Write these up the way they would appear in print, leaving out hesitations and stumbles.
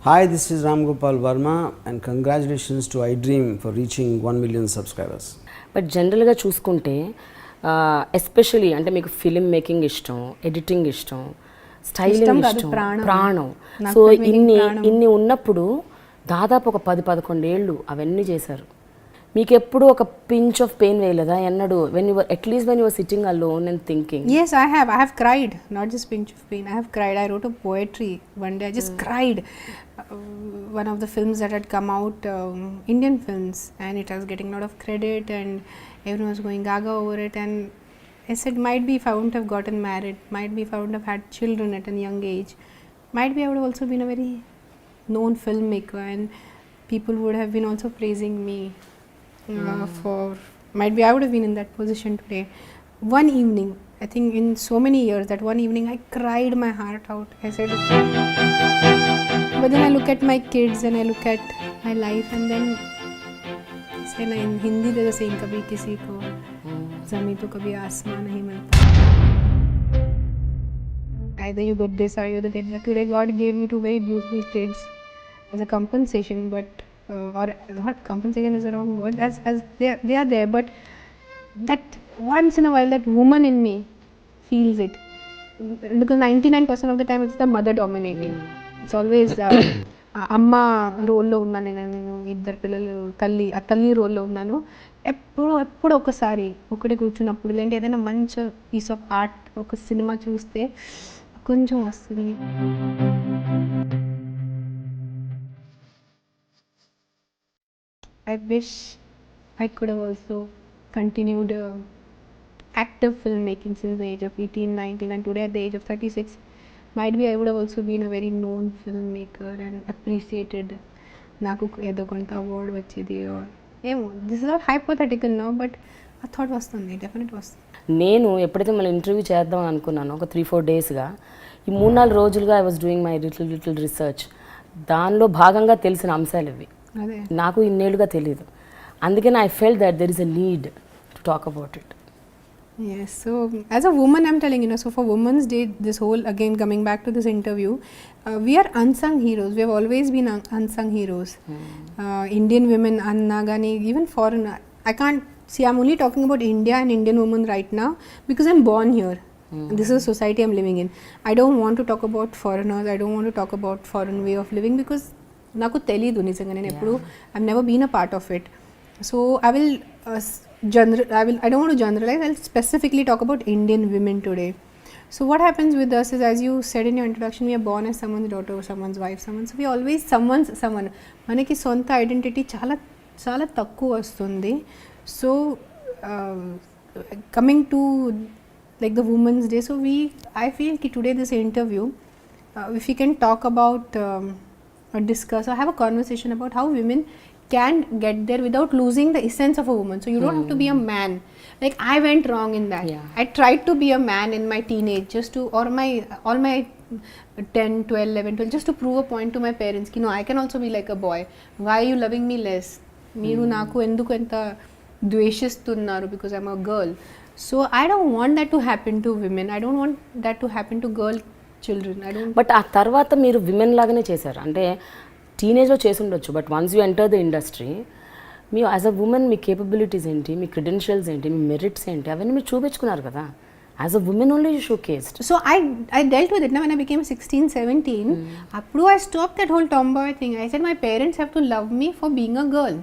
Hi, this is Ram Gopal Verma and congratulations to iDream for reaching 1 million subscribers. But జనరల్గా చూసుకుంటే especially అంటే మీకు film making ఇష్టం, editing ఇష్టం, styling ఇష్టం, ప్రాణం. సో ఇన్ని ఉన్నప్పుడు దాదాపు ఒక 10-11 ఏళ్ళు అవన్నీ చేశారు. మీకు ఎప్పుడు ఒక పించ్ ఆఫ్ పెయిన్ వేయలేదా ఎన్నడు? when you were at least when you were sitting alone and thinking? Yes, I have cried, not just pinch of pain. I have cried. I wrote a poetry one day. I just cried. One of the films that had come out, Indian films, and it was getting a lot of credit and everyone was going gaga over it, and I said might be if I wouldn't have gotten married, might be if I wouldn't have had children at a young age, might be I would have also been a very known filmmaker and people would have been also praising me for, might be I would have been in that position today. One evening, I think in so many years, that one evening I cried my heart out. I said, but then I look at my kids and I look at my life and then I say in Hindi there's a saying, kabhi kisi ko zameen to kabhi aasman nahi milta. Either you get this or you get that. Today God gave me two very beautiful kids as a compensation, but or not compensation is the wrong word, as they are there, but that once in a while that woman in me feels it, because 99% of the time it's the mother dominating. It's always అమ్మ రోల్లో ఉన్నాను నేను, ఇద్దరు పిల్లలు తల్లి రోల్లో ఉన్నాను. ఎప్పుడో ఒకసారి ఒకటి కూర్చున్నప్పుడు లేదంటే ఏదైనా మంచి పీస్ ఆఫ్ ఆర్ట్, ఒక సినిమా చూస్తే కొంచెం వస్తుంది. I wish I could have also continued active filmmaking since the age of 18, 19 and today at the age of 36. Might be I would have also been a very known filmmaker and appreciated. Naku edo konta award vachedi or emo. This is not hypothetical now, but I thought vastundi, definitely vastundi. నేను ఎప్పుడైతే మళ్ళీ interview చేద్దాం అనుకున్నాను ఒక 3-4 డేస్గా, ఈ 3-4 రోజులుగా I was doing my little research. దానిలో భాగంగా తెలిసిన అంశాలు ఇవి. నాకు ఇన్నేళ్ళుగా తెలియదు. అందుకని I felt that there is a need to talk about it. Yes, so as a woman I'm telling you, so for Women's Day, this whole, again coming back to this interview, we are unsung heroes. We have always been unsung heroes. Indian women, Anna Gani, even foreign. I can't see, I'm only talking about India and Indian women right now because I'm born here. This is a society I'm living in. I don't want to talk about foreigners. I don't want to talk about foreign way of living because నాకు తెలీదు నిజంగా. నేను ఎప్పుడు I've never been a part of it. So I don't want to generalize. I'll specifically talk about Indian women today. So what happens with us is, as you said in your introduction, we are born as someone's daughter, someone's wife, so we always someone. మనకి సొంత identity చాలా తక్కువ వస్తుంది. So coming to like the Women's Day, so I feel ki today this interview, if we can talk about or discuss or have a conversation about how women can get there without losing the essence of a woman. So you don't have to be a man. Like I went wrong in that. I tried to be a man in my teenage just to, or all my 10, 12, 11, 12, just to prove a point to my parents ki no, I can also be like a boy. Why are you loving me less? Meeru naku enduku enta dveshistunnaru because I'm a girl. So I don't want that to happen to women. I don't want that to happen to girl children. I don't. But ఆ తర్వాత మీరు women లాగానే చేశారు. అంటే టీనేజ్లో చేసి ఉండొచ్చు, but once you enter the industry, me as a women me capabilities ఏంటి, మీ క్రెడెన్షియల్స్ ఏంటి, మీ మెరిట్స్ ఏంటి, అవన్నీ మీరు చూపించుకున్నారు కదా. As a women only you showcased. So I dealt with it now when I became 16, 17. Appudu I stopped that whole tomboy thing. I said my parents have to love me for being a girl.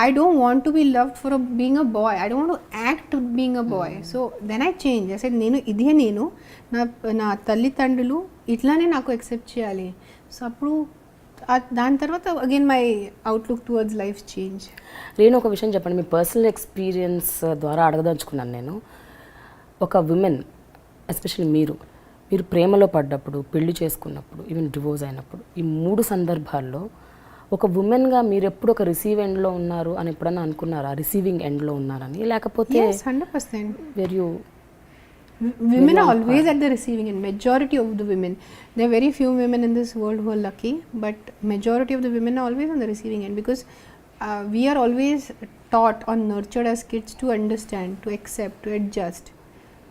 I don't want to be loved for being a boy. I don't want to act being a boy. So then I changed. I said నేను నా తల్లిదండ్రులు ఇట్లానే నాకు accept చేయాలి. So అప్పుడు దాని తర్వాత again my outlook towards life change. నేను ఒక విషయం చెప్పండి, మీ పర్సనల్ ఎక్స్పీరియన్స్ ద్వారా అడగదలుచుకున్నాను నేను. ఒక విమెన్ ఎస్పెషల్లీ మీరు ప్రేమలో పడ్డప్పుడు, పెళ్లి చేసుకున్నప్పుడు, ఈవెన్ డివోర్స్ అయినప్పుడు, ఈ 3 సందర్భాల్లో ఒక ఉమెన్గా మీరు ఎప్పుడు ఒక రిసీవ్ ఎండ్లో ఉన్నారు అని ఎప్పుడన్నా అనుకున్నారా? రిసీవింగ్ ఎండ్లో ఉన్నారని, లేకపోతే 100%. Where you Women are always at the receiving end. Majority of the women, there are very few women in this world who are lucky, but majority of the women are always on the receiving end because we are always taught or nurtured as kids to understand, to accept, to adjust.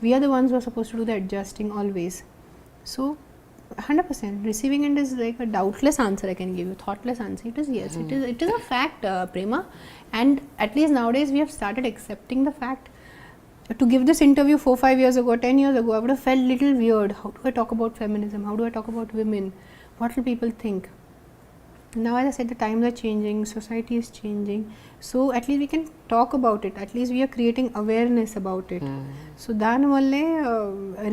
we are the ones who are supposed to do the adjusting always. So 100% receiving end is like a doubtless answer I can give you, thoughtless answer. It is yes, it is a fact, Prema, and at least nowadays we have started accepting the fact. To give this interview 4-5 years ago, 10 years ago, I would have felt little weird. How do I talk about feminism? How do I talk about women? What will people think? Now, as I said, the times are changing, society is changing, so at least we can talk about it, at least we are creating awareness about it. So దాని వల్లే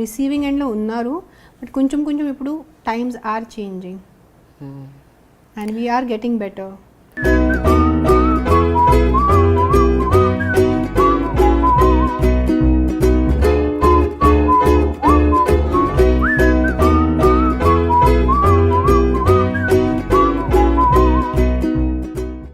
receiving ఎండ్లో ఉన్నారు, but కొంచెం కొంచెం ఇప్పుడు times are changing and we're getting better.